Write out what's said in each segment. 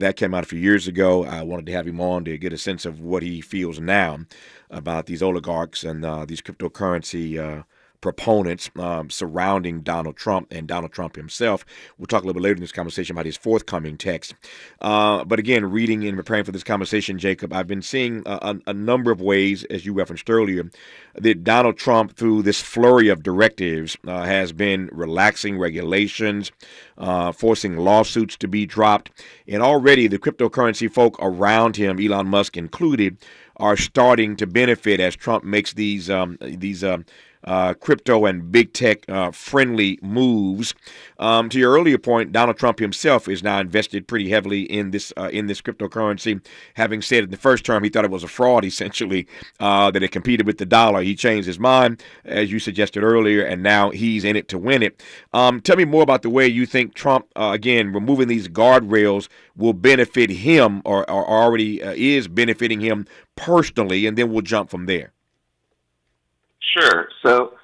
That came out a few years ago. I wanted to have him on to get a sense of what he feels now about these oligarchs and these cryptocurrency proponents surrounding Donald Trump and Donald Trump himself. We'll talk a little bit later in this conversation about his forthcoming text. But again, reading and preparing for this conversation, Jacob, I've been seeing a number of ways, as you referenced earlier, that Donald Trump, through this flurry of directives, has been relaxing regulations, forcing lawsuits to be dropped. And already the cryptocurrency folk around him, Elon Musk included, are starting to benefit as Trump makes these crypto and big tech friendly moves. To your earlier point, Donald Trump himself is now invested pretty heavily in this cryptocurrency. Having said in the first term he thought it was a fraud, essentially, that it competed with the dollar. He changed his mind, as you suggested earlier, and now he's in it to win it. Tell me more about the way you think Trump, again, removing these guardrails will benefit him, or already is benefiting him personally, and then we'll jump from there. Sure. So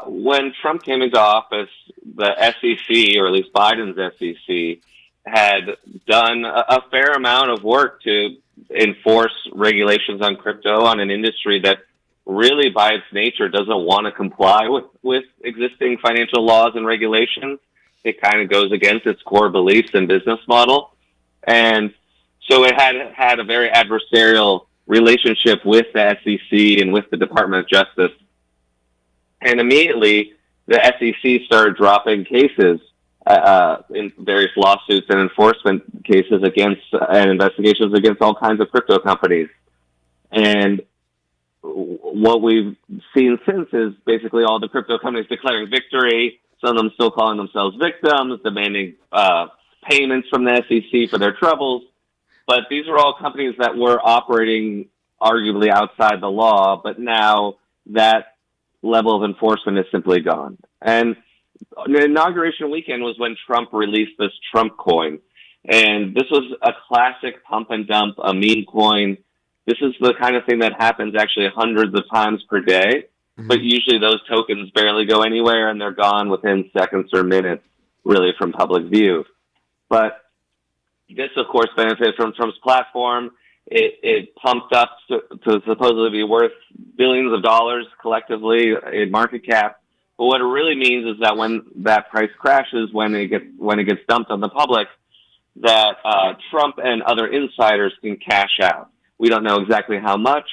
when Trump came into office, the SEC, or at least Biden's SEC, had done a fair amount of work to enforce regulations on crypto, on an industry that really, by its nature, doesn't want to comply with existing financial laws and regulations. It kind of goes against its core beliefs and business model. And so it had a very adversarial relationship with the SEC and with the Department of Justice. And immediately, the SEC started dropping cases in various lawsuits and enforcement cases against and investigations against all kinds of crypto companies. And what we've seen since is basically all the crypto companies declaring victory, some of them still calling themselves victims, demanding payments from the SEC for their troubles. But these are all companies that were operating arguably outside the law, but now that level of enforcement is simply gone. And the inauguration weekend was when Trump released this Trump coin. And this was a classic pump and dump, a meme coin. This is the kind of thing that happens actually hundreds of times per day. Mm-hmm. But usually those tokens barely go anywhere, and they're gone within seconds or minutes, really, from public view. But this, of course, benefited from Trump's platform. It pumped up to supposedly be worth billions of dollars collectively in market cap. But what it really means is that when that price crashes, when it gets dumped on the public, that Trump and other insiders can cash out. We don't know exactly how much,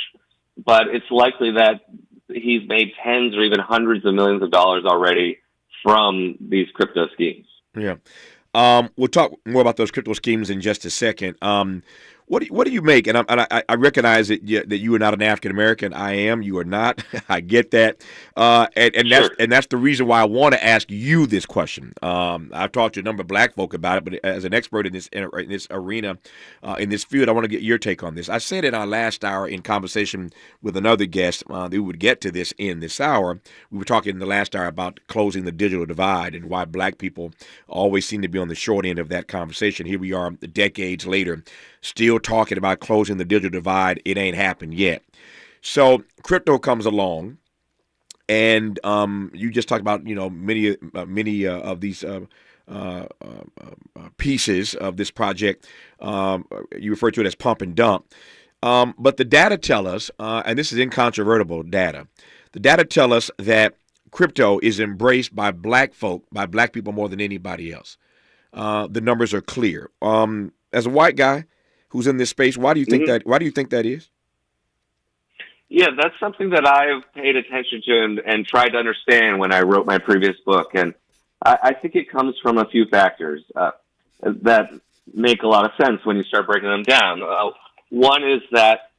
but it's likely that he's made tens or even hundreds of millions of dollars already from these crypto schemes. Yeah. We'll talk more about those crypto schemes in just a second. What do you make? And I recognize that you are not an African American. I am. You are not. I get that. And that's the reason why I want to ask you this question. I've talked to a number of black folk about it, but as an expert in this arena, in this field, I want to get your take on this. I said in our last hour in conversation with another guest that we would get to this in this hour. We were talking in the last hour about closing the digital divide and why black people always seem to be on the short end of that conversation. Here we are decades later, still talking about closing the digital divide. It ain't happened yet. So crypto comes along, and you just talked about many of these pieces of this project. You refer to it as pump and dump, but the data tell us, and this is incontrovertible data. The data tell us that crypto is embraced by black folk, by black people more than anybody else. The numbers are clear. As a white guy who's in this space, why do you think that? Why do you think that is? Yeah, that's something that I've paid attention to and tried to understand when I wrote my previous book. And I think it comes from a few factors that make a lot of sense when you start breaking them down. One is that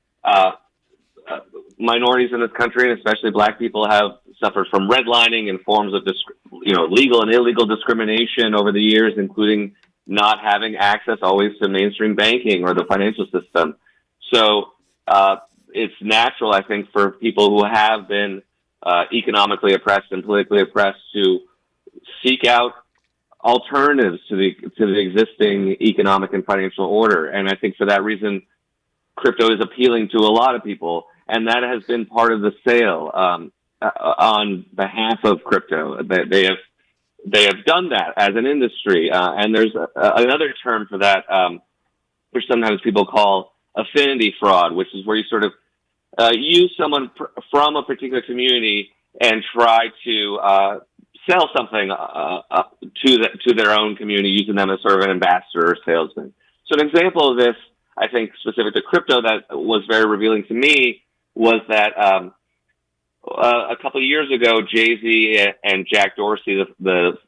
minorities in this country, and especially black people, have suffered from redlining and forms of legal and illegal discrimination over the years, including not having access always to mainstream banking or the financial system. So it's natural, I think, for people who have been economically oppressed and politically oppressed to seek out alternatives to the existing economic and financial order. And I think for that reason, crypto is appealing to a lot of people, and that has been part of the sale on behalf of crypto. They have done that as an industry, and there's another term for that which sometimes people call affinity fraud, which is where you sort of use someone from a particular community and try to sell something to their own community, using them as sort of an ambassador or salesman. So an example of this, I think, specific to crypto that was very revealing to me was that a couple of years ago, Jay-Z and Jack Dorsey, the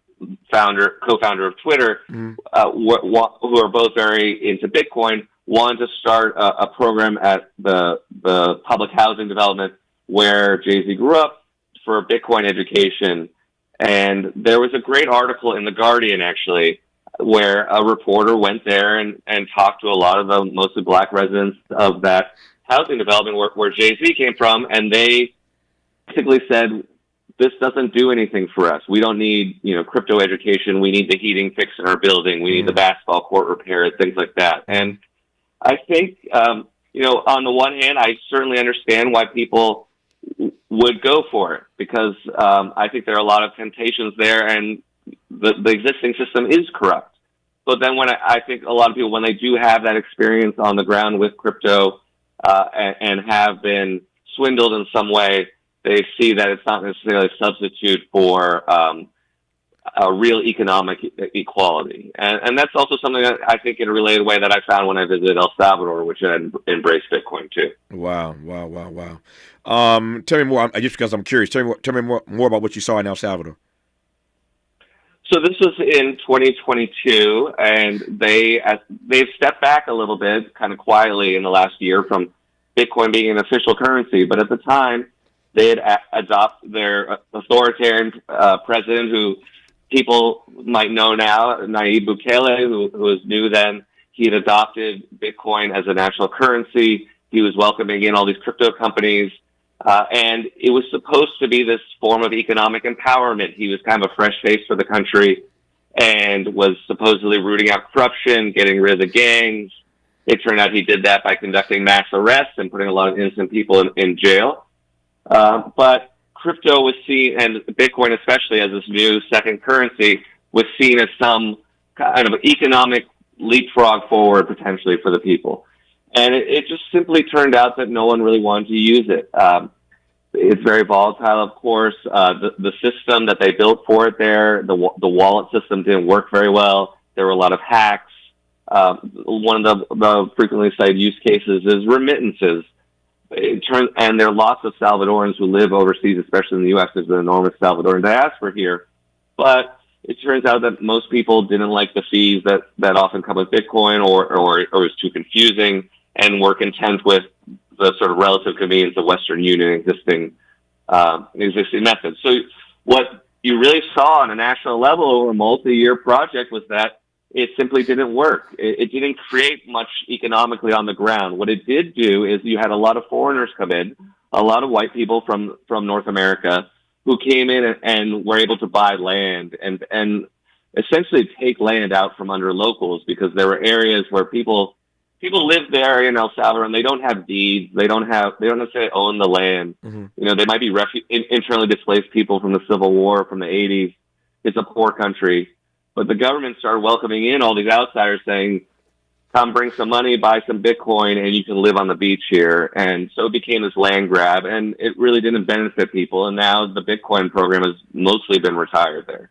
co-founder of Twitter, who are both very into Bitcoin, wanted to start a program at the public housing development where Jay-Z grew up for Bitcoin education. And there was a great article in The Guardian, actually, where a reporter went there and talked to a lot of the mostly black residents of that housing development where Jay-Z came from, and they basically said, this doesn't do anything for us. We don't need, crypto education. We need the heating fixed in our building. We need the basketball court repaired, things like that. And I think, on the one hand, I certainly understand why people would go for it, because I think there are a lot of temptations there, and the existing system is corrupt. But then I think a lot of people, when they do have that experience on the ground with crypto and have been swindled in some way, they see that it's not necessarily a substitute for a real economic equality. And that's also something that I think in a related way that I found when I visited El Salvador, which had embraced Bitcoin too. Wow. Tell me more, just because I'm curious, tell me more about what you saw in El Salvador. So this was in 2022, and they've stepped back a little bit, kind of quietly in the last year from Bitcoin being an official currency. But at the time, they had adopted their authoritarian president, who people might know now, Nayib Bukele, who was new then. He had adopted Bitcoin as a national currency. He was welcoming in all these crypto companies. And it was supposed to be this form of economic empowerment. He was kind of a fresh face for the country and was supposedly rooting out corruption, getting rid of the gangs. It turned out he did that by conducting mass arrests and putting a lot of innocent people in jail. But crypto was seen, and Bitcoin especially, as this new second currency, was seen as some kind of economic leapfrog forward potentially for the people. And it just simply turned out that no one really wanted to use it. It's very volatile, of course. The system that they built for it there, the wallet system didn't work very well. There were a lot of hacks. One of the frequently cited use cases is remittances. And there are lots of Salvadorans who live overseas, especially in the U.S. There's an enormous Salvadoran diaspora here. But it turns out that most people didn't like the fees that often come with Bitcoin, or it was too confusing, and were content with the sort of relative convenience of Western Union existing methods. So what you really saw on a national level over a multi-year project was that it simply didn't work. It didn't create much economically on the ground. What it did do is you had a lot of foreigners come in, a lot of white people from North America who came in and were able to buy land and essentially take land out from under locals, because there were areas where people live there in El Salvador and they don't have deeds. They don't necessarily own the land. Mm-hmm. They might be internally displaced people from the Civil War, from the 80s. It's a poor country. But the government started welcoming in all these outsiders, saying, come bring some money, buy some Bitcoin, and you can live on the beach here. And so it became this land grab, and it really didn't benefit people. And now the Bitcoin program has mostly been retired there.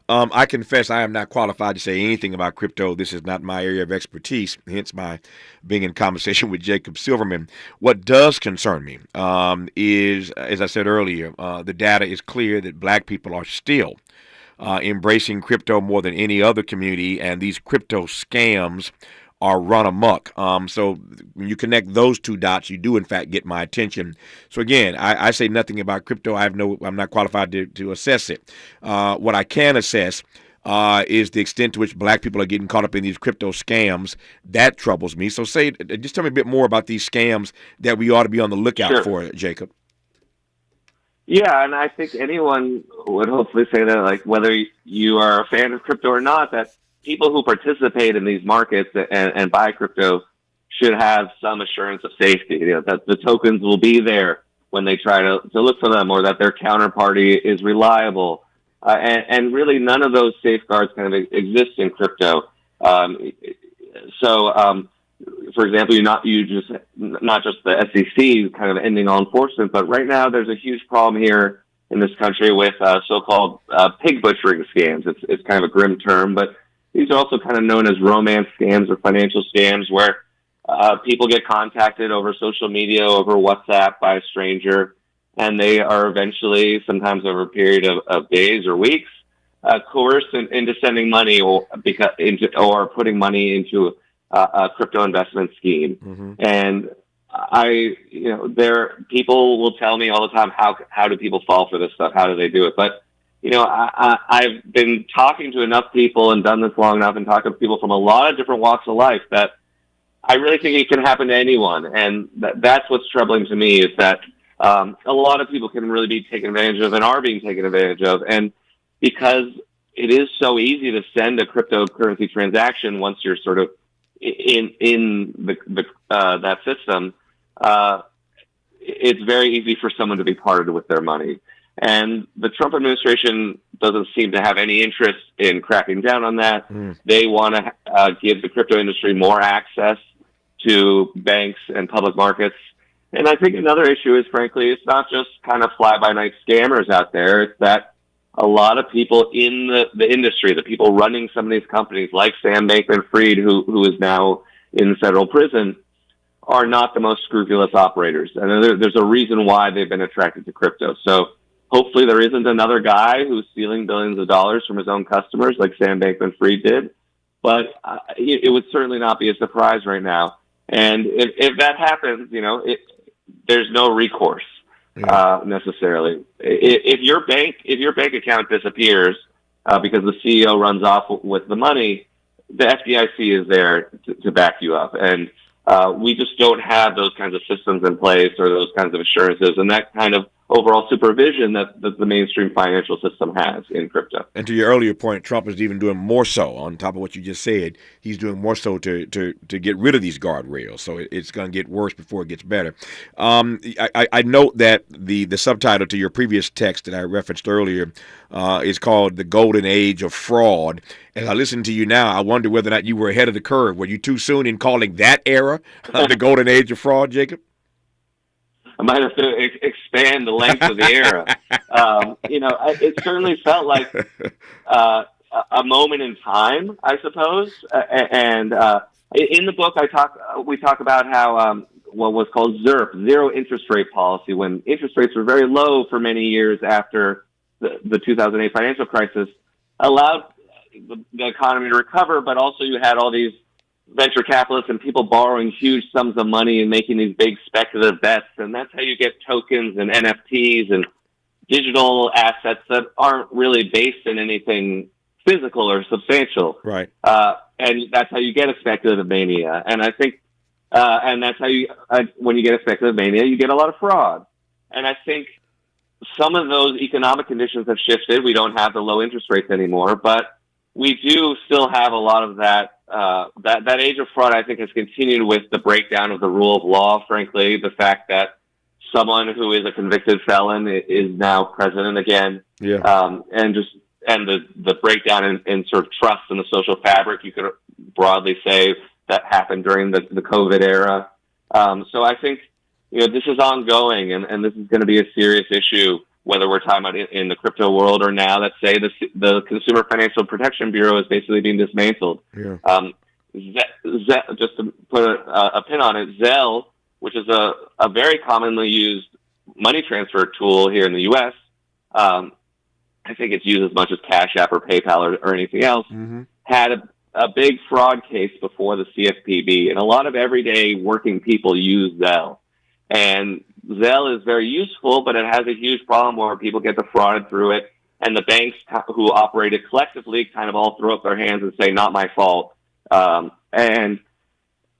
I confess I am not qualified to say anything about crypto. This is not my area of expertise, hence my being in conversation with Jacob Silverman. What does concern me is, as I said earlier, the data is clear that black people are still embracing crypto more than any other community, and these crypto scams are run amok. So when you connect those two dots, you do in fact get my attention. So again, I say nothing about crypto. I'm not qualified to assess it. What I can assess is the extent to which black people are getting caught up in these crypto scams. That troubles me. So just tell me a bit more about these scams that we ought to be on the lookout for, Jacob. Yeah, and I think anyone would hopefully say that, like, whether you are a fan of crypto or not, that people who participate in these markets and buy crypto should have some assurance of safety, that the tokens will be there when they try to look for them, or that their counterparty is reliable. And really none of those safeguards kind of exist in crypto. So, for example, not just the SEC kind of ending all enforcement, but right now there's a huge problem here in this country with so-called pig butchering scams. It's kind of a grim term, but these are also kind of known as romance scams or financial scams where people get contacted over social media, over WhatsApp by a stranger, and they are eventually, sometimes over a period of days or weeks, coerced into sending money or putting money into a crypto investment scheme. Mm-hmm. And people will tell me all the time, how do people fall for this stuff? How do they do it? But, I've been talking to enough people and done this long enough and talking to people from a lot of different walks of life that I really think it can happen to anyone. And that's what's troubling to me is that a lot of people can really be taken advantage of and are being taken advantage of. And because it is so easy to send a cryptocurrency transaction once you're sort of in that system, it's very easy for someone to be parted with their money. And the Trump administration doesn't seem to have any interest in cracking down on that. They want to give the crypto industry more access to banks and public markets. And I think another issue is, frankly, it's not just kind of fly-by-night scammers out there. It's that a lot of people in the industry, the people running some of these companies, like Sam Bankman-Fried, who is now in federal prison, are not the most scrupulous operators. And there's a reason why they've been attracted to crypto. So hopefully there isn't another guy who's stealing billions of dollars from his own customers like Sam Bankman-Fried did. But it would certainly not be a surprise right now. And if that happens, there's no recourse. Necessarily. If your bank account disappears because the CEO runs off with the money, the FDIC is there to back you up, and we just don't have those kinds of systems in place or those kinds of assurances and that kind of overall supervision that the mainstream financial system has in crypto. And to your earlier point, Trump is even doing more so on top of what you just said. He's doing more so to get rid of these guardrails. So it's going to get worse before it gets better. I note that the subtitle to your previous text that I referenced earlier is called "The Golden Age of Fraud." As I listen to you now, I wonder whether or not you were ahead of the curve. Were you too soon in calling that era the Golden Age of Fraud, Jacob? I might have to expand the length of the era. It certainly felt like a moment in time, I suppose. And in the book, we talk about how what was called ZIRP, zero interest rate policy, when interest rates were very low for many years after the 2008 financial crisis, allowed the economy to recover, but also you had all these venture capitalists and people borrowing huge sums of money and making these big speculative bets. And that's how you get tokens and NFTs and digital assets that aren't really based in anything physical or substantial. Right. And that's how you get a speculative mania. And I think, and that's how when you get a speculative mania, you get a lot of fraud. And I think some of those economic conditions have shifted. We don't have the low interest rates anymore, but we do still have a lot of that. That age of fraud, I think, has continued with the breakdown of the rule of law. Frankly, the fact that someone who is a convicted felon is now president again, and the breakdown in sort of trust in the social fabric, you could broadly say, that happened during the COVID era. So I think this is ongoing, and this is going to be a serious issue, whether we're talking about in the crypto world or now, let's say the Consumer Financial Protection Bureau is basically being dismantled. Yeah. Just to put a pin on it, Zelle, which is a very commonly used money transfer tool here in the U.S., I think it's used as much as Cash App or PayPal or anything else, had a big fraud case before the CFPB, and a lot of everyday working people use Zelle. And Zelle is very useful, but it has a huge problem where people get defrauded through it, and the banks who operate it collectively kind of all throw up their hands and say, "Not my fault." And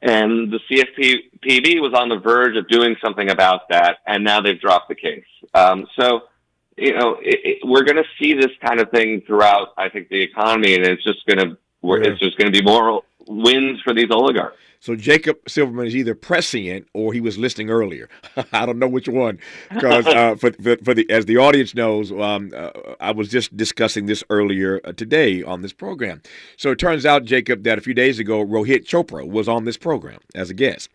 the CFPB was on the verge of doing something about that, and now they've dropped the case. So we're going to see this kind of thing throughout, I think, the economy, and it's just going to be more wins for these oligarchs. So Jacob Silverman is either prescient or he was listening earlier. I don't know which one, because as the audience knows, I was just discussing this earlier today on this program. So it turns out, Jacob, that a few days ago, Rohit Chopra was on this program as a guest.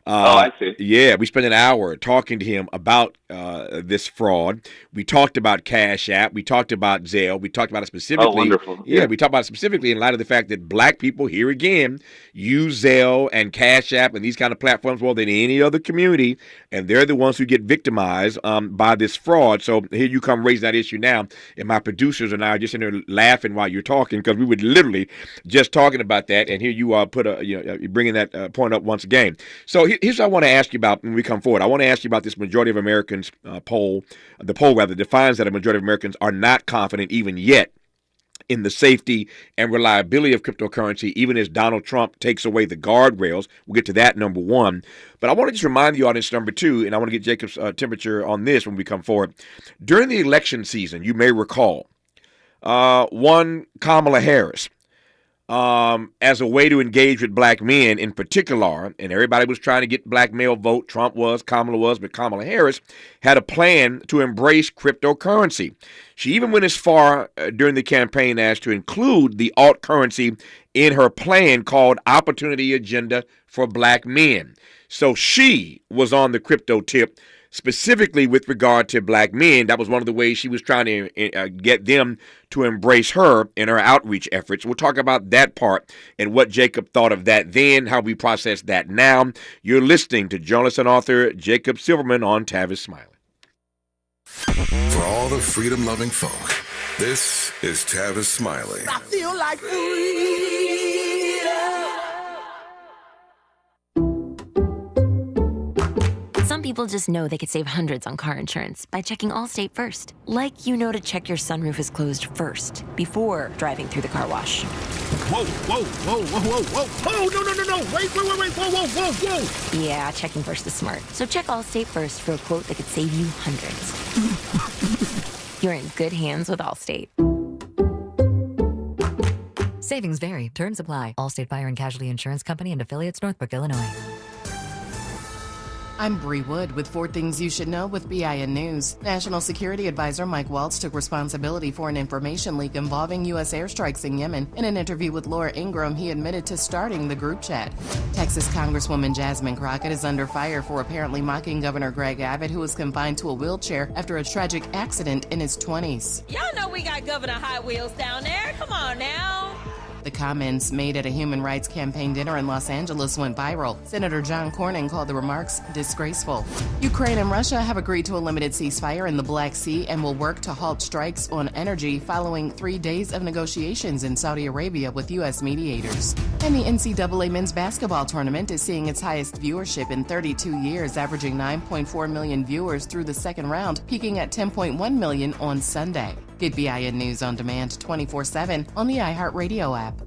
I see. Yeah, we spent an hour talking to him about this fraud. We talked about Cash App. We talked about Zelle. We talked about it specifically. Oh, wonderful. Yeah, we talked about it specifically in light of the fact that black people, here again, use Zelle and Cash App and these kind of platforms more than any other community, and they're the ones who get victimized by this fraud. So here you come raise that issue now, and my producers and I are just in there laughing while you're talking, because we were literally just talking about that, and here you are bringing that point up once again. So here's what I want to ask you about when we come forward. I want to ask you about this majority of Americans poll. The poll, rather, defines that a majority of Americans are not confident even yet in the safety and reliability of cryptocurrency, even as Donald Trump takes away the guardrails. We'll get to that, number one. But I want to just remind the audience, number two, and I want to get Jacob's temperature on this when we come forward. During the election season, you may recall, one Kamala Harris, as a way to engage with black men in particular, and everybody was trying to get black male vote. Trump was, Kamala was, but Kamala Harris had a plan to embrace cryptocurrency. She even went as far during the campaign as to include the alt currency in her plan called Opportunity Agenda for Black Men. So she was on the crypto tip, specifically with regard to black men. That was one of the ways she was trying to get them to embrace her in her outreach efforts. We'll talk about that part and what Jacob thought of that then, how we process that now. You're listening to journalist and author Jacob Silverman on Tavis Smiley. For all the freedom-loving folk, this is Tavis Smiley. I feel like freedom. Some people just know they could save hundreds on car insurance by checking Allstate first. Like you know to check your sunroof is closed first before driving through the car wash. Whoa, whoa, whoa, whoa, whoa, whoa. Oh, no. Wait, whoa. Yeah, checking first is smart. So check Allstate first for a quote that could save you hundreds. You're in good hands with Allstate. Savings vary. Terms apply. Allstate Fire and Casualty Insurance Company and Affiliates, Northbrook, Illinois. I'm Bree Wood with 4 Things You Should Know with BIN News. National Security Advisor Mike Waltz took responsibility for an information leak involving U.S. airstrikes in Yemen. In an interview with Laura Ingraham, he admitted to starting the group chat. Texas Congresswoman Jasmine Crockett is under fire for apparently mocking Governor Greg Abbott, who was confined to a wheelchair after a tragic accident in his 20s. Y'all know we got Governor Hot Wheels down there. Come on now. The comments made at a human rights campaign dinner in Los Angeles went viral. Senator John Cornyn called the remarks disgraceful. Ukraine and Russia have agreed to a limited ceasefire in the Black Sea and will work to halt strikes on energy following 3 days of negotiations in Saudi Arabia with U.S. mediators. And the NCAA men's basketball tournament is seeing its highest viewership in 32 years, averaging 9.4 million viewers through the second round, peaking at 10.1 million on Sunday. Get BIN News on demand 24/7 on the iHeartRadio app.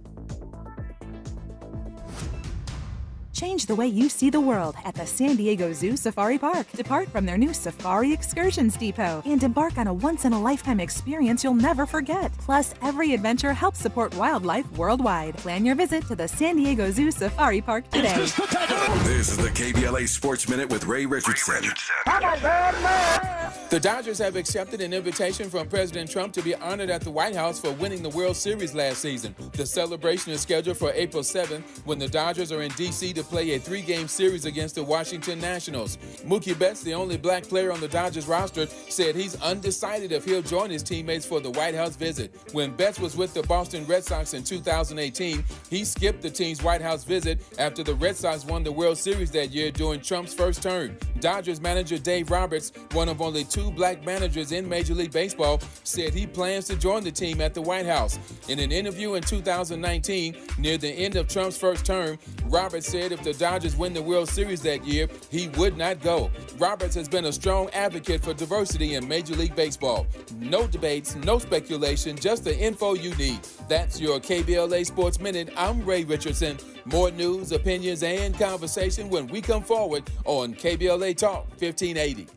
Change the way you see the world at the San Diego Zoo Safari Park. Depart from their new Safari Excursions Depot and embark on a once-in-a-lifetime experience you'll never forget. Plus, every adventure helps support wildlife worldwide. Plan your visit to the San Diego Zoo Safari Park today. This is the KBLA Sports Minute with Ray Richardson. The Dodgers have accepted an invitation from President Trump to be honored at the White House for winning the World Series last season. The celebration is scheduled for April 7th when the Dodgers are in D.C. to play a 3-game series against the Washington Nationals. Mookie Betts, the only black player on the Dodgers roster, said he's undecided if he'll join his teammates for the White House visit. When Betts was with the Boston Red Sox in 2018, he skipped the team's White House visit after the Red Sox won the World Series that year during Trump's first term. Dodgers manager Dave Roberts, one of only 2 black managers in Major League Baseball, said he plans to join the team at the White House. In an interview in 2019, near the end of Trump's first term, Roberts said if the Dodgers win the World Series that year, he would not go. Roberts has been a strong advocate for diversity in Major League Baseball. No debates, no speculation, just the info you need. That's your KBLA Sports Minute. I'm Ray Richardson. More news, opinions, and conversation when we come forward on KBLA Talk 1580.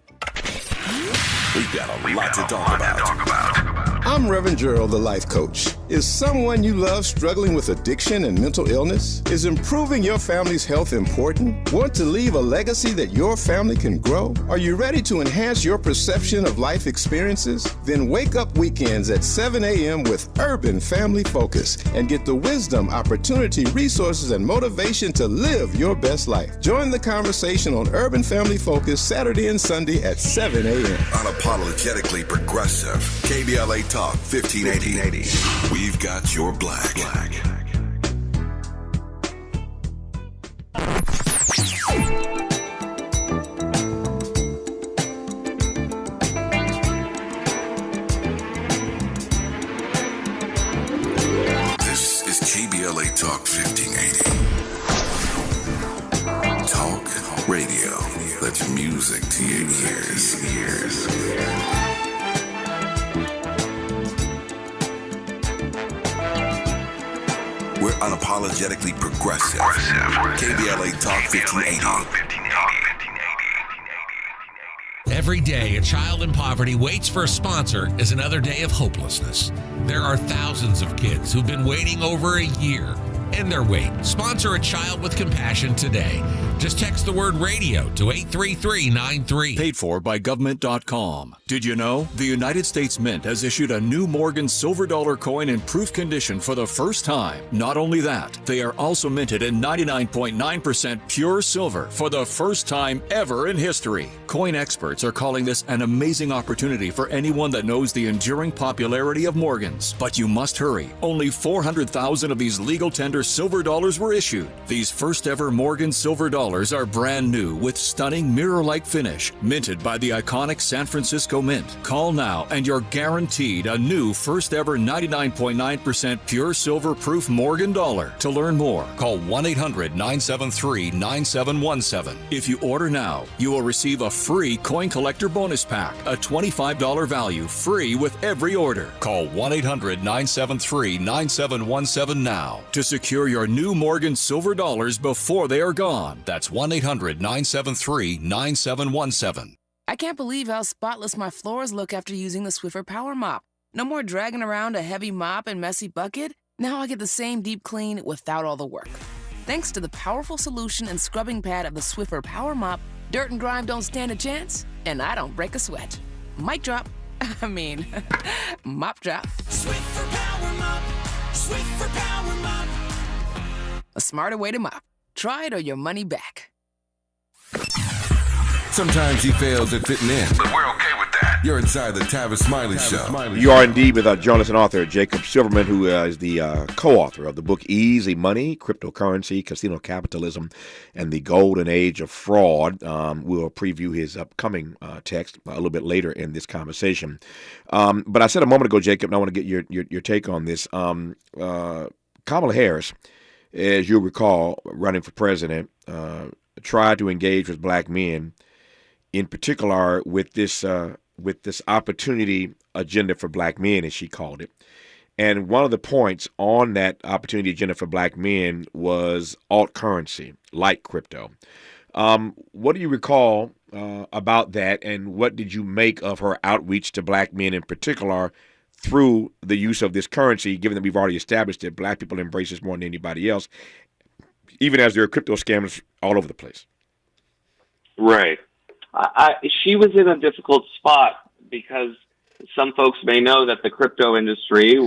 We've got a lot to talk about. I'm Reverend Gerald, the life coach. Is someone you love struggling with addiction and mental illness? Is improving your family's health important? Want to leave a legacy that your family can grow? Are you ready to enhance your perception of life experiences? Then wake up weekends at 7 a.m. with Urban Family Focus and get the wisdom, opportunity, resources, and motivation to live your best life. Join the conversation on Urban Family Focus Saturday and Sunday at 7 a.m. Unapologetically progressive. KBLA Talk 1580. We've got your black. This is KBLA Talk 1580. Talk radio. That's music to your ears. We're unapologetically progressive. KBLA Talk 1580. Every day, a child in poverty waits for a sponsor is another day of hopelessness. There are thousands of kids who've been waiting over a year. End their wait. Sponsor a child with compassion today. Just text the word radio to 83393. Paid for by government.com. Did you know? The United States Mint has issued a new Morgan silver dollar coin in proof condition for the first time. Not only that, they are also minted in 99.9% pure silver for the first time ever in history. Coin experts are calling this an amazing opportunity for anyone that knows the enduring popularity of Morgans. But you must hurry. Only 400,000 of these legal tender silver dollars were issued. These first ever Morgan silver dollars are brand new with stunning mirror-like finish, minted by the iconic San Francisco Mint. Call now and you're guaranteed a new first ever 99.9% pure silver proof Morgan dollar. To learn more, call 1-800-973-9717. If you order now, you will receive a free coin collector bonus pack, a $25 value, free with every order. Call 1-800-973-9717 now to secure your new Morgan silver dollars before they are gone. That's 1-800-973-9717. I can't believe how spotless my floors look after using the Swiffer Power Mop. No more dragging around a heavy mop and messy bucket. Now I get the same deep clean without all the work. Thanks to the powerful solution and scrubbing pad of the Swiffer Power Mop, dirt and grime don't stand a chance, and I don't break a sweat. Mic drop. Mop drop. Swiffer Power Mop. Swiffer Power Mop. A smarter way to mop. Try it or your money back. Sometimes he fails at fitting in, but we're okay with that. You're inside the Tavis Smiley Show. You are indeed with journalist and author Jacob Silverman, who is the co-author of the book Easy Money, Cryptocurrency, Casino Capitalism, and the Golden Age of Fraud. We'll preview his upcoming text a little bit later in this conversation. But I said a moment ago, Jacob, and I want to get your take on this. Kamala Harris, as you'll recall, running for president, tried to engage with black men, in particular with this opportunity agenda for black men, as she called it. And one of the points on that opportunity agenda for black men was alt currency, like crypto. What do you recall about that, and what did you make of her outreach to black men in particular through the use of this currency, given that we've already established that black people embrace this more than anybody else, even as there are crypto scammers all over the place? Right. She was in a difficult spot because some folks may know that the crypto industry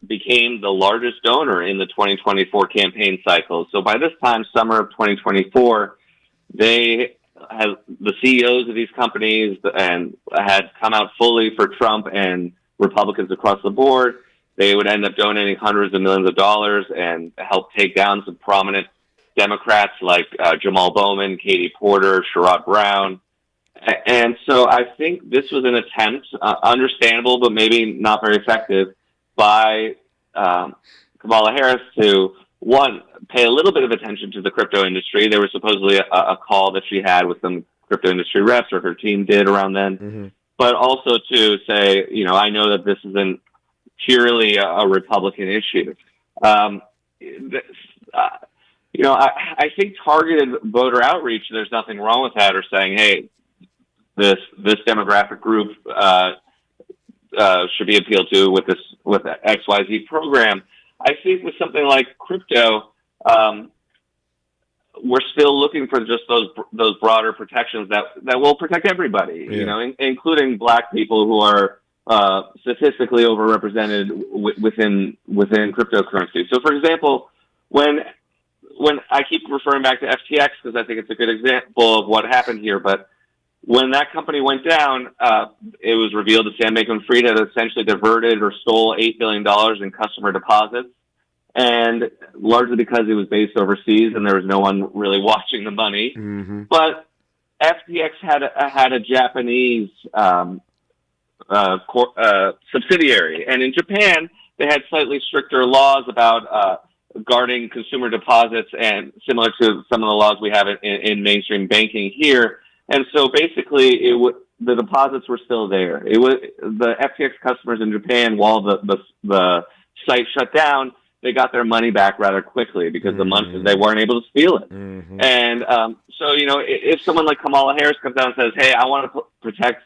became the largest donor in the 2024 campaign cycle. So by this time, summer of 2024, the CEOs of these companies and had come out fully for Trump and Republicans across the board. They would end up donating hundreds of millions of dollars and help take down some prominent Democrats like Jamal Bowman, Katie Porter, Sherrod Brown. And so I think this was an attempt, understandable, but maybe not very effective, by Kamala Harris to, one, pay a little bit of attention to the crypto industry. There was supposedly a call that she had with some crypto industry reps, or her team did around then. Mm-hmm. But also to say, I know that this isn't purely a Republican issue. I think targeted voter outreach, there's nothing wrong with that, or saying, hey, this demographic group should be appealed to with the XYZ program. I think with something like crypto, we're still looking for just those broader protections that will protect everybody, including Black people who are statistically overrepresented within cryptocurrency. So, for example, when I keep referring back to FTX because I think it's a good example of what happened here, but when that company went down, it was revealed that Sam Bankman-Fried had essentially diverted or stole $8 billion in customer deposits, and largely because it was based overseas and there was no one really watching the money. Mm-hmm. But FTX had a Japanese subsidiary, and in Japan they had slightly stricter laws about guarding consumer deposits, and similar to some of the laws we have in mainstream banking here. And so basically, the deposits were still there. It was the FTX customers in Japan, while the site shut down, they got their money back rather quickly because they weren't able to steal it. Mm-hmm. And so, if someone like Kamala Harris comes out and says, "Hey, I want to protect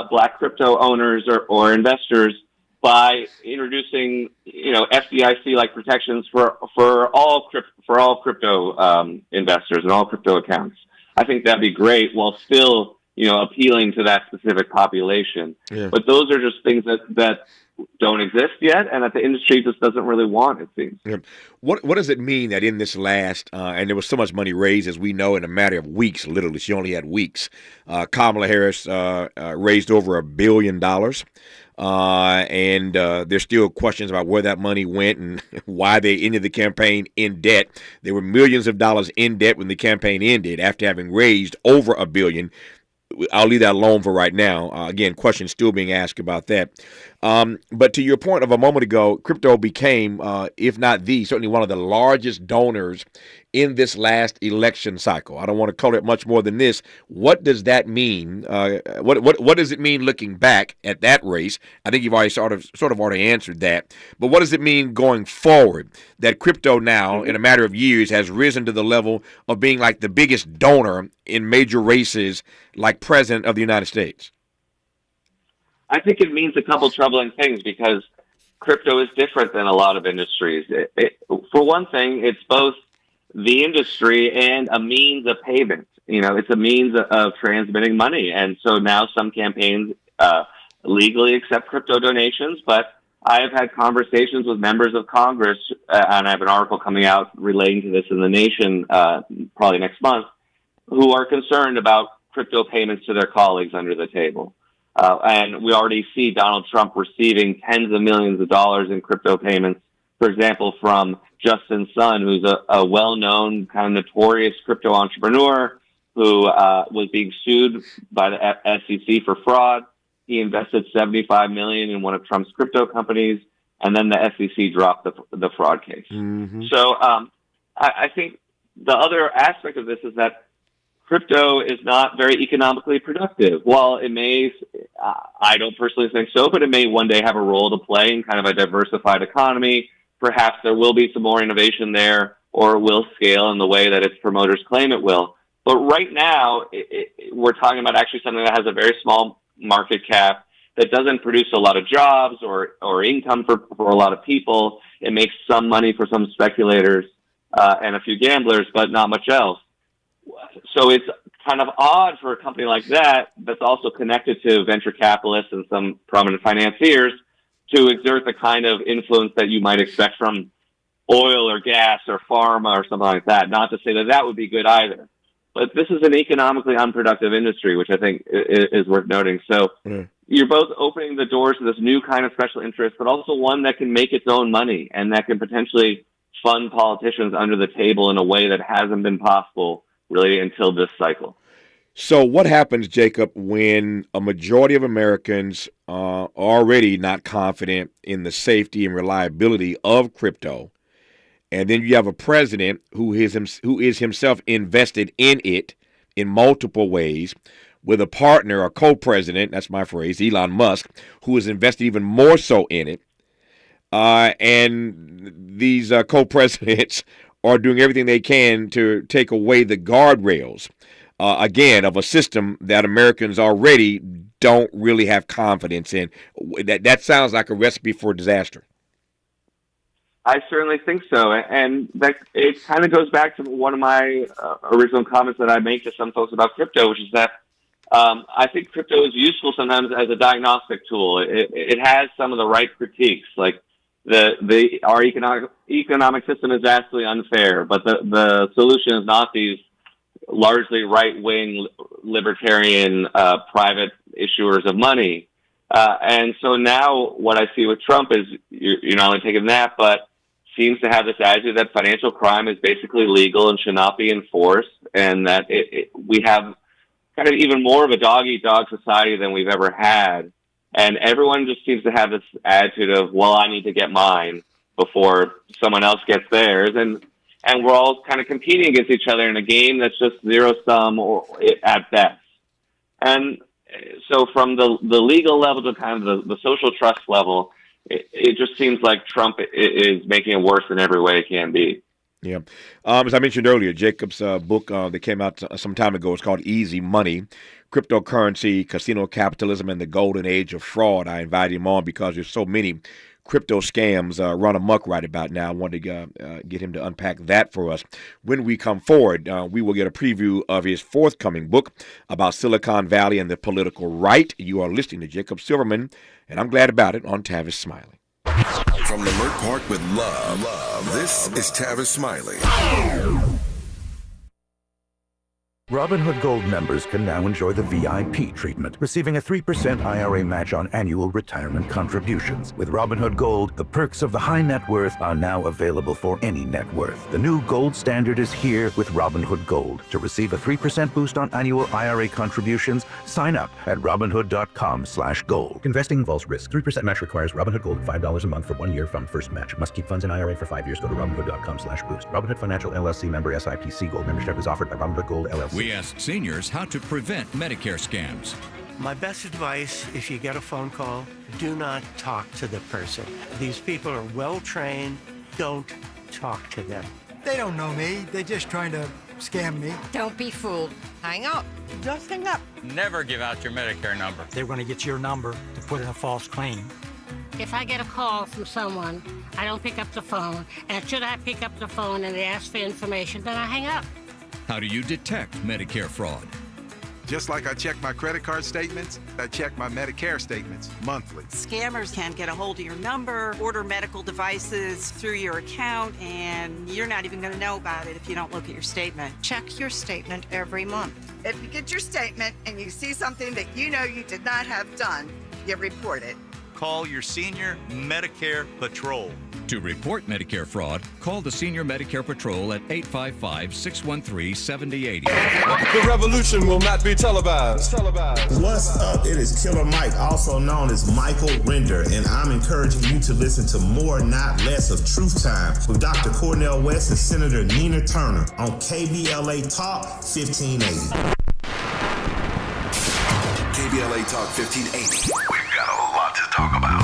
Black crypto owners or investors by introducing, FDIC-like protections for all crypto investors and all crypto accounts," I think that'd be great, while still, appealing to that specific population. Yeah. But those are just things that don't exist yet, and that the industry just doesn't really want, it seems. Yeah. What does it mean that in this last, and there was so much money raised, as we know, in a matter of weeks, literally, she only had weeks, Kamala Harris raised over $1 billion. And there's still questions about where that money went and why they ended the campaign in debt. There were millions of dollars in debt when the campaign ended after having raised over $1 billion. I'll leave that alone for right now. Again, questions still being asked about that. But to your point of a moment ago, crypto became, if not certainly one of the largest donors in this last election cycle. I don't want to color it much more than this. What does that mean? What does it mean looking back at that race? I think you've already sort of already answered that. But what does it mean going forward that crypto now, in a matter of years, has risen to the level of being like the biggest donor in major races like President of the United States? I think it means a couple troubling things, because crypto is different than a lot of industries. For one thing, it's both the industry and a means of payment. It's a means of transmitting money. And so now some campaigns legally accept crypto donations, but I have had conversations with members of Congress, and I have an article coming out relating to this in The Nation probably next month, who are concerned about crypto payments to their colleagues under the table. And we already see Donald Trump receiving tens of millions of dollars in crypto payments, for example, from Justin Sun, who's a well-known, kind of notorious crypto entrepreneur who was being sued by the SEC for fraud. He invested $75 million in one of Trump's crypto companies, and then the SEC dropped the fraud case. Mm-hmm. So I think the other aspect of this is that crypto is not very economically productive. While it may, I don't personally think so, but it may one day have a role to play in kind of a diversified economy. Perhaps there will be some more innovation there, or it will scale in the way that its promoters claim it will. But right now, we're talking about actually something that has a very small market cap, that doesn't produce a lot of jobs or income for a lot of people. It makes some money for some speculators and a few gamblers, but not much else. So it's kind of odd for a company like that, that's also connected to venture capitalists and some prominent financiers, to exert the kind of influence that you might expect from oil or gas or pharma or something like that. Not to say that would be good either. But this is an economically unproductive industry, which I think is worth noting. So you're both opening the doors to this new kind of special interest, but also one that can make its own money and that can potentially fund politicians under the table in a way that hasn't been possible really until this cycle. So what happens, Jacob, when a majority of Americans are already not confident in the safety and reliability of crypto, and then you have a president who is himself invested in it in multiple ways, with a partner, a co-president, that's my phrase, Elon Musk, who is invested even more so in it, and these co-presidents are doing everything they can to take away the guardrails again, of a system that Americans already don't really have confidence in. That sounds like a recipe for disaster. I certainly think so, and that it kind of goes back to one of my original comments that I make to some folks about crypto, which is that I think crypto is useful sometimes as a diagnostic tool. It has some of the right critiques, like our economic system is vastly unfair, but the solution is not these largely right-wing libertarian private issuers of money. And so now what I see with Trump is you're not only taking that, but seems to have this attitude that financial crime is basically legal and should not be enforced, and that we have kind of even more of a dog-eat-dog society than we've ever had. And everyone just seems to have this attitude of, well, I need to get mine before someone else gets theirs. And we're all kind of competing against each other in a game that's just zero-sum or at best. And so from the legal level to kind of the social trust level, it just seems like Trump is making it worse in every way it can be. Yeah. As I mentioned earlier, Jacob's book that came out some time ago is called Easy Money, Cryptocurrency, Casino Capitalism, and the Golden Age of Fraud. I invited him on because there's so many crypto scams run amok right about now. I wanted to get him to unpack that for us. When we come forward, we will get a preview of his forthcoming book about Silicon Valley and the political right. You are listening to Jacob Silverman, and I'm glad about it, on Tavis Smiley. From Leimert Park with love, this is Tavis Smiley. Robinhood Gold members can now enjoy the VIP treatment, receiving a 3% IRA match on annual retirement contributions. With Robinhood Gold, the perks of the high net worth are now available for any net worth. The new gold standard is here with Robinhood Gold. To receive a 3% boost on annual IRA contributions, sign up at Robinhood.com/gold. Investing involves risk. 3% match requires Robinhood Gold $5 a month for 1 year from first match. Must keep funds in IRA for 5 years. Go to Robinhood.com/boost. Robinhood Financial LLC member SIPC. Gold membership is offered by Robinhood Gold LLC. We asked seniors how to prevent Medicare scams. My best advice, if you get a phone call, do not talk to the person. These people are well trained. Don't talk to them. They don't know me. They're just trying to scam me. Don't be fooled. Hang up. Just hang up. Never give out your Medicare number. They're going to get your number to put in a false claim. If I get a call from someone, I don't pick up the phone. And should I pick up the phone and they ask for information, then I hang up. How do you detect Medicare fraud? Just like I check my credit card statements, I check my Medicare statements monthly. Scammers can get a hold of your number, order medical devices through your account, and you're not even going to know about it if you don't look at your statement. Check your statement every month. If you get your statement and you see something that you know you did not have done, you report it. Call your Senior Medicare Patrol. To report Medicare fraud, call the Senior Medicare Patrol at 855-613-7080. The revolution will not be televised. What's up? It is Killer Mike, also known as Michael Render, and I'm encouraging you to listen to more, not less, of Truth Time with Dr. Cornel West and Senator Nina Turner on KBLA Talk 1580. KBLA Talk 1580. We've got a lot to talk about.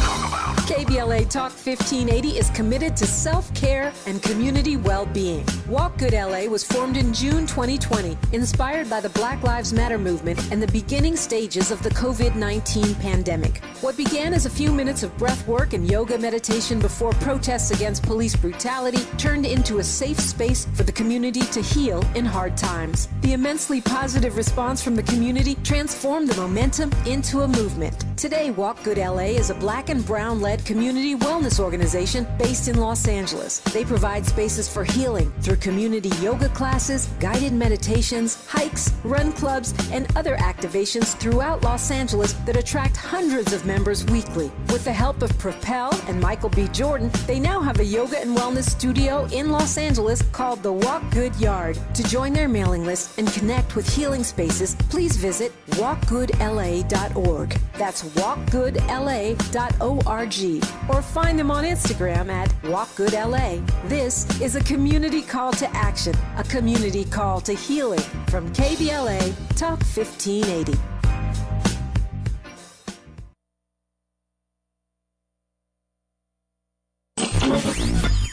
KBLA Talk 1580 is committed to self-care and community well-being. Walk Good LA was formed in June 2020, inspired by the Black Lives Matter movement and the beginning stages of the COVID-19 pandemic. What began as a few minutes of breath work and yoga meditation before protests against police brutality turned into a safe space for the community to heal in hard times. The immensely positive response from the community transformed the momentum into a movement. Today, Walk Good LA is a Black and Brown-led community wellness organization based in Los Angeles. They provide spaces for healing through community yoga classes, guided meditations, hikes, run clubs, and other activations throughout Los Angeles that attract hundreds of members weekly. With the help of Propel and Michael B. Jordan, they now have a yoga and wellness studio in Los Angeles called the Walk Good Yard. To join their mailing list and connect with healing spaces, please visit walkgoodla.org. That's walkgoodla.org. Or find them on Instagram at walkgoodla. This is a community call to action, a community call to healing from KBLA Talk 1580.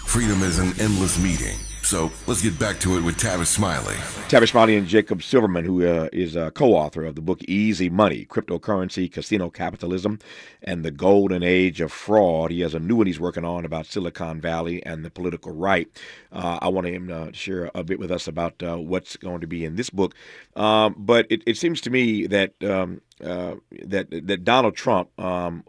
Freedom is an endless endless meeting. So let's get back to it with Tavis Smiley. Tavis Smiley and Jacob Silverman, who is a co-author of the book Easy Money, Cryptocurrency, Casino Capitalism, and the Golden Age of Fraud. He has a new one he's working on about Silicon Valley and the political right. I want him to share a bit with us about what's going to be in this book. But it seems to me that that Donald Trump,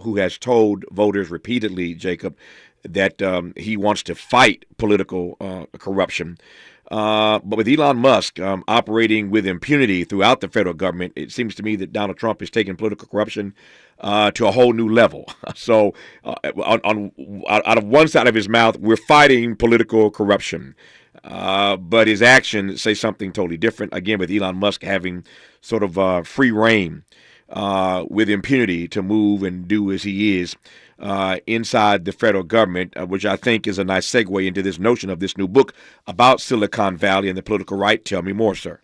who has told voters repeatedly, Jacob, that he wants to fight political corruption. But with Elon Musk operating with impunity throughout the federal government, it seems to me that Donald Trump is taking political corruption to a whole new level. So out of one side of his mouth, we're fighting political corruption. But his actions say something totally different. Again, with Elon Musk having sort of free reign with impunity to move and do as he is inside the federal government, which I think is a nice segue into this notion of this new book about Silicon Valley and the political right. Tell me more, sir.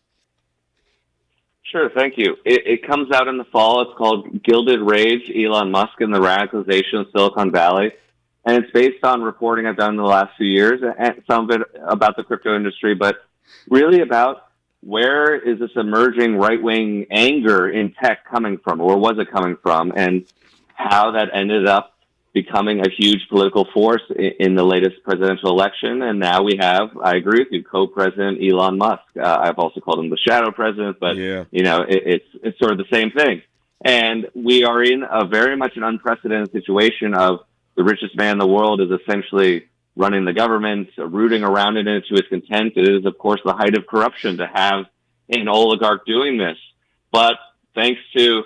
Sure, thank you. It comes out in the fall. It's called Gilded Rage, Elon Musk and the Radicalization of Silicon Valley. And it's based on reporting I've done in the last few years, and some of it about the crypto industry, but really about where is this emerging right-wing anger in tech coming from, or was it coming from, and how that ended up becoming a huge political force in the latest presidential election. And now we have, I agree with you, co-president Elon Musk. I've also called him the shadow president, but it's sort of the same thing. And we are in a very much an unprecedented situation of the richest man in the world is essentially running the government, rooting around it to his content. It is, of course, the height of corruption to have an oligarch doing this. But thanks to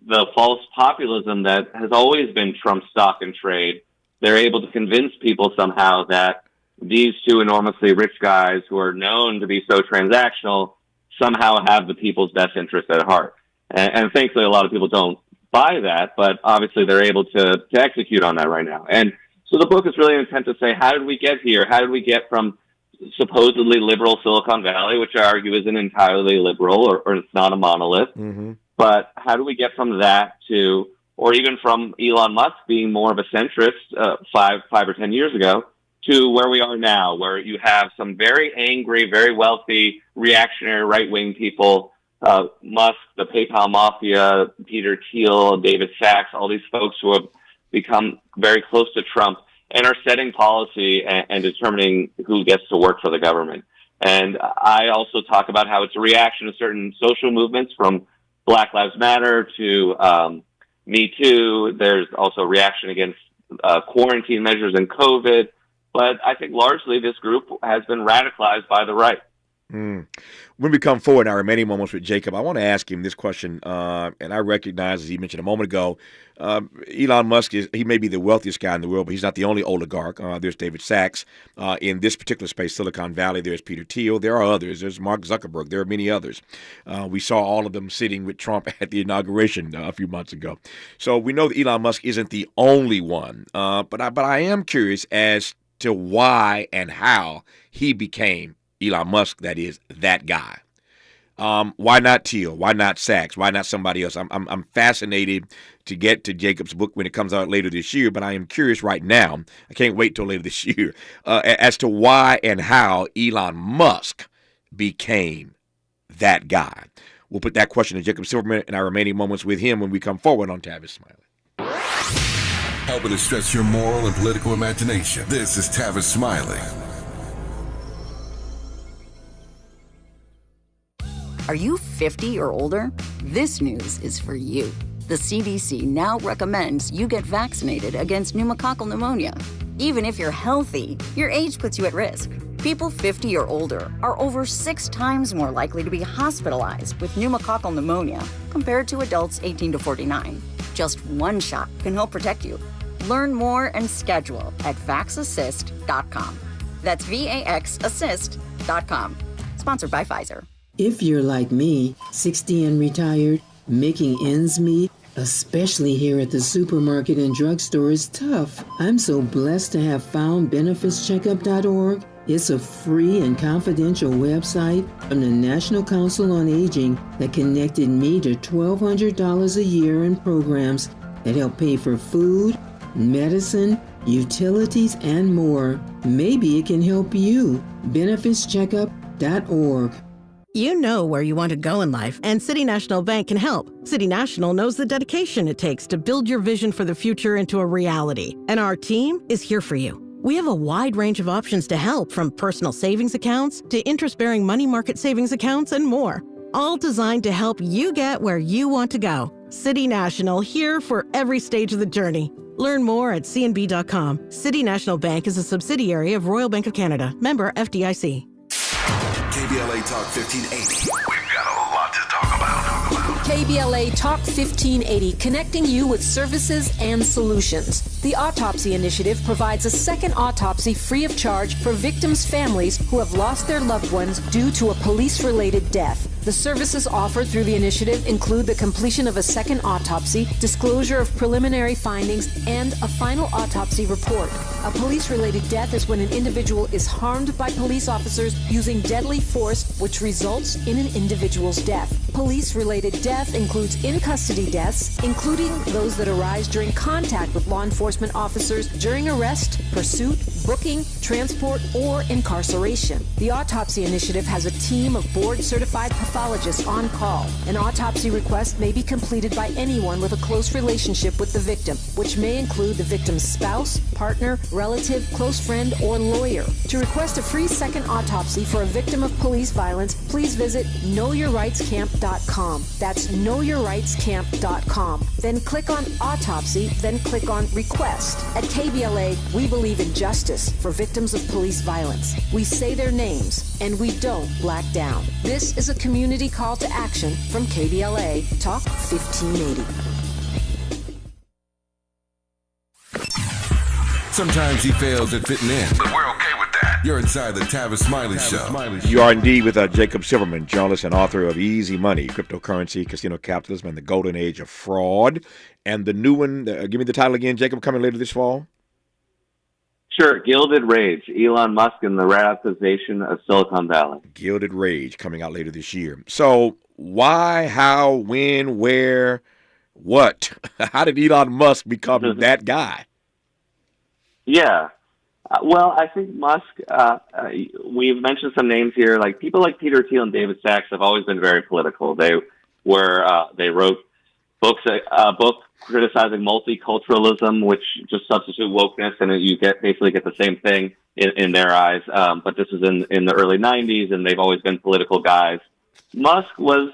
the false populism that has always been Trump's stock and trade, they're able to convince people somehow that these two enormously rich guys who are known to be so transactional somehow have the people's best interest at heart. And thankfully, a lot of people don't buy that, but obviously they're able to execute on that right now. And so the book is really an attempt to say, how did we get here? How did we get from supposedly liberal Silicon Valley, which I argue isn't entirely liberal or it's not a monolith, but how do we get from that to, or even from Elon Musk being more of a centrist 5 or 10 years ago, to where we are now, where you have some very angry, very wealthy, reactionary right-wing people, Musk, the PayPal mafia, Peter Thiel, David Sachs, all these folks who have become very close to Trump and are setting policy and determining who gets to work for the government. And I also talk about how it's a reaction to certain social movements, from Black Lives Matter to Me Too. There's also a reaction against quarantine measures and COVID. But I think largely this group has been radicalized by the right. When we come forward in our remaining moments with Jacob, I want to ask him this question, and I recognize, as he mentioned a moment ago, Elon Musk, he may be the wealthiest guy in the world, but he's not the only oligarch. There's David Sachs. In this particular space, Silicon Valley, there's Peter Thiel. There are others. There's Mark Zuckerberg. There are many others. We saw all of them sitting with Trump at the inauguration a few months ago. So we know that Elon Musk isn't the only one, but I am curious as to why and how he became Elon Musk, that is, that guy. Why not Thiel? Why not Sachs? Why not somebody else? I'm fascinated to get to Jacob's book when it comes out later this year, but I am curious right now, I can't wait till later this year, as to why and how Elon Musk became that guy. We'll put that question to Jacob Silverman in our remaining moments with him when we come forward on Tavis Smiley. Helping to stretch your moral and political imagination. This is Tavis Smiley. Are you 50 or older? This news is for you. The CDC now recommends you get vaccinated against pneumococcal pneumonia. Even if you're healthy, your age puts you at risk. People 50 or older are over 6 times more likely to be hospitalized with pneumococcal pneumonia compared to adults 18 to 49. Just one shot can help protect you. Learn more and schedule at vaxassist.com. That's VAXassist.com. Sponsored by Pfizer. If you're like me, 60 and retired, making ends meet, especially here at the supermarket and drugstore, is tough. I'm so blessed to have found benefitscheckup.org. It's a free and confidential website from the National Council on Aging that connected me to $1,200 a year in programs that help pay for food, medicine, utilities, and more. Maybe it can help you. BenefitsCheckup.org. You know where you want to go in life, and City National Bank can help. City National knows the dedication it takes to build your vision for the future into a reality, and our team is here for you. We have a wide range of options to help, from personal savings accounts to interest-bearing money market savings accounts and more, all designed to help you get where you want to go. City National, here for every stage of the journey. Learn more at cnb.com. City National Bank is a subsidiary of Royal Bank of Canada. Member FDIC. KBLA Talk 1580. We've got a lot to talk about. KBLA Talk 1580, connecting you with services and solutions. The Autopsy Initiative provides a second autopsy free of charge for victims' families who have lost their loved ones due to a police-related death. The services offered through the initiative include the completion of a second autopsy, disclosure of preliminary findings, and a final autopsy report. A police-related death is when an individual is harmed by police officers using deadly force, which results in an individual's death. Police-related death includes in-custody deaths, including those that arise during contact with law enforcement officers during arrest, pursuit, booking, transport, or incarceration. The Autopsy Initiative has a team of board-certified pathologists on call. An autopsy request may be completed by anyone with a close relationship with the victim, which may include the victim's spouse, partner, relative, close friend, or lawyer. To request a free second autopsy for a victim of police violence, please visit knowyourrightscamp.com. That's knowyourrightscamp.com. Then click on Autopsy, then click on Request. At KBLA, we believe in justice for victims of police violence. We say their names, and we don't black down. This is a community call to action from KBLA Talk 1580. Sometimes he fails at fitting in, but we're okay with that. You're inside the Tavis Smiley Show. You are indeed with Jacob Silverman, journalist and author of Easy Money, Cryptocurrency, Casino Capitalism, and the Golden Age of Fraud. And the new one, give me the title again, Jacob, coming later this fall? Sure, Gilded Rage, Elon Musk and the Radicalization of Silicon Valley. Gilded Rage, coming out later this year. So why, how, when, where, what? How did Elon Musk become that guy? Yeah. Well, I think Musk, we've mentioned some names here, like people like Peter Thiel and David Sachs have always been very political. They wrote books, a book criticizing multiculturalism, which just substitute wokeness, and you basically get the same thing in their eyes. But this is in the early 90s, and they've always been political guys. Musk was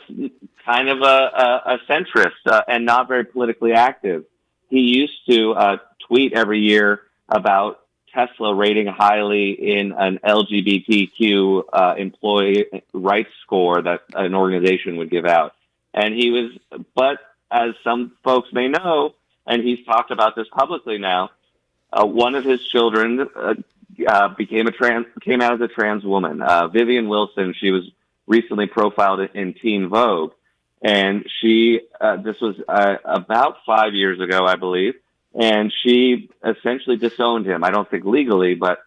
kind of a centrist and not very politically active. He used to tweet every year about Tesla rating highly in an LGBTQ employee rights score that an organization would give out. And but as some folks may know, and he's talked about this publicly now, one of his children came out as a trans woman. Vivian Wilson, she was recently profiled in Teen Vogue, and this was about 5 years ago, I believe, and she essentially disowned him. I don't think legally, but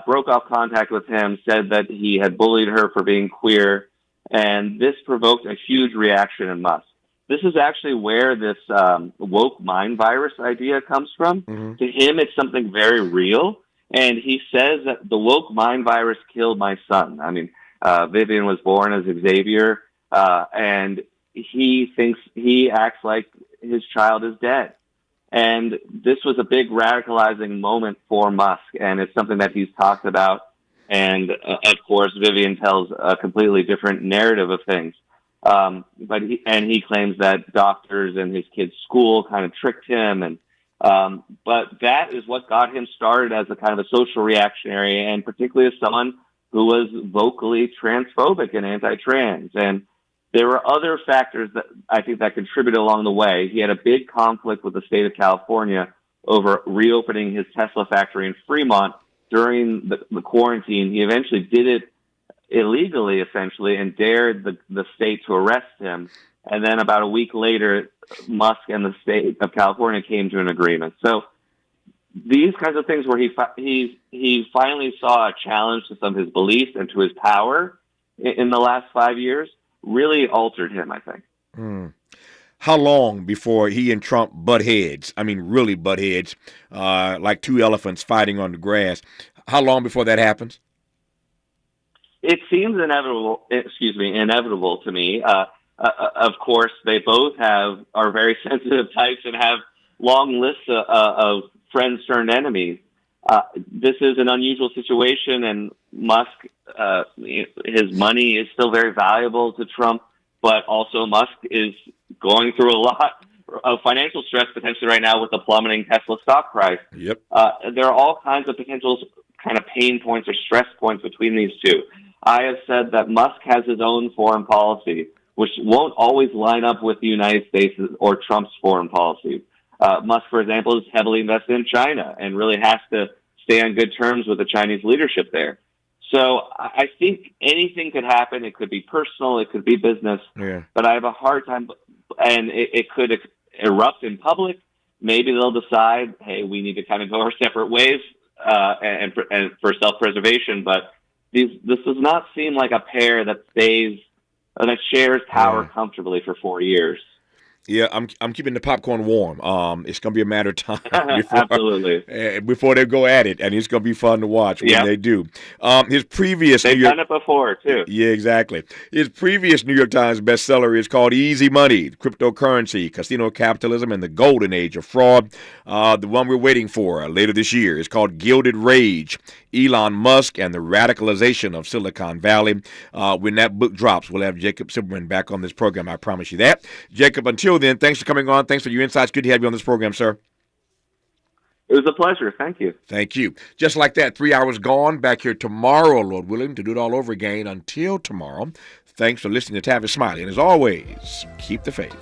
broke off contact with him, said that he had bullied her for being queer, and this provoked a huge reaction in Musk. This is actually where this woke mind virus idea comes from. Mm-hmm. To him, it's something very real, and he says that the woke mind virus killed my son. I mean, Vivian was born as Xavier, and he acts like his child is dead. And this was a big radicalizing moment for Musk, and it's something that he's talked about. And of course, Vivian tells a completely different narrative of things. But he claims that doctors and his kid's school kind of tricked him, but that is what got him started as a kind of a social reactionary, and particularly as someone who was vocally transphobic and anti-trans. And there were other factors that I think that contributed along the way. He had a big conflict with the state of California over reopening his Tesla factory in Fremont during the quarantine. He eventually did it illegally, essentially, and dared the state to arrest him. And then about a week later, Musk and the state of California came to an agreement. So these kinds of things where he finally saw a challenge to some of his beliefs and to his power in the last 5 years really altered him, I think. how long before he and Trump butt heads? I mean, really butt heads, like two elephants fighting on the grass. How long before that happens? It seems inevitable to me. Of course, they both are very sensitive types and have long lists of friends turned enemies. This is an unusual situation, and Musk, his money is still very valuable to Trump, but also Musk is going through a lot of financial stress potentially right now with the plummeting Tesla stock price. Yep. There are all kinds of potential kind of pain points or stress points between these two. I have said that Musk has his own foreign policy, which won't always line up with the United States or Trump's foreign policy. Musk, for example, is heavily invested in China and really has to stay on good terms with the Chinese leadership there. So I think anything could happen. It could be personal. It could be business. Yeah. But I have a hard time, and it could erupt in public. Maybe they'll decide, hey, we need to kind of go our separate ways and for self-preservation. But this does not seem like a pair that shares power comfortably for 4 years. Yeah, I'm keeping the popcorn warm. It's gonna be a matter of time before they go at it, and it's gonna be fun to watch when they do. They've done it before too. Yeah, exactly. His previous New York Times bestseller is called "Easy Money: Cryptocurrency, Casino Capitalism, and the Golden Age of Fraud." The one we're waiting for later this year is called "Gilded Rage: Elon Musk and the Radicalization of Silicon Valley." When that book drops, we'll have Jacob Silverman back on this program. I promise you that. Jacob, until then, thanks for coming on. Thanks for your insights. Good to have you on this program, sir. It was a pleasure. Thank you. Thank you. Just like that, 3 hours gone. Back here tomorrow, Lord willing, to do it all over again. Until tomorrow, thanks for listening to Tavis Smiley. And as always, keep the faith.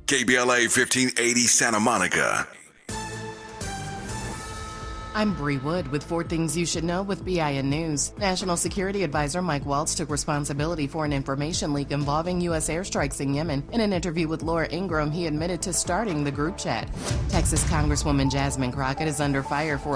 KBLA 1580 Santa Monica. I'm Bree Wood with 4 Things You Should Know with BIN News. National Security Advisor Mike Waltz took responsibility for an information leak involving U.S. airstrikes in Yemen. In an interview with Laura Ingraham, he admitted to starting the group chat. Texas Congresswoman Jasmine Crockett is under fire for a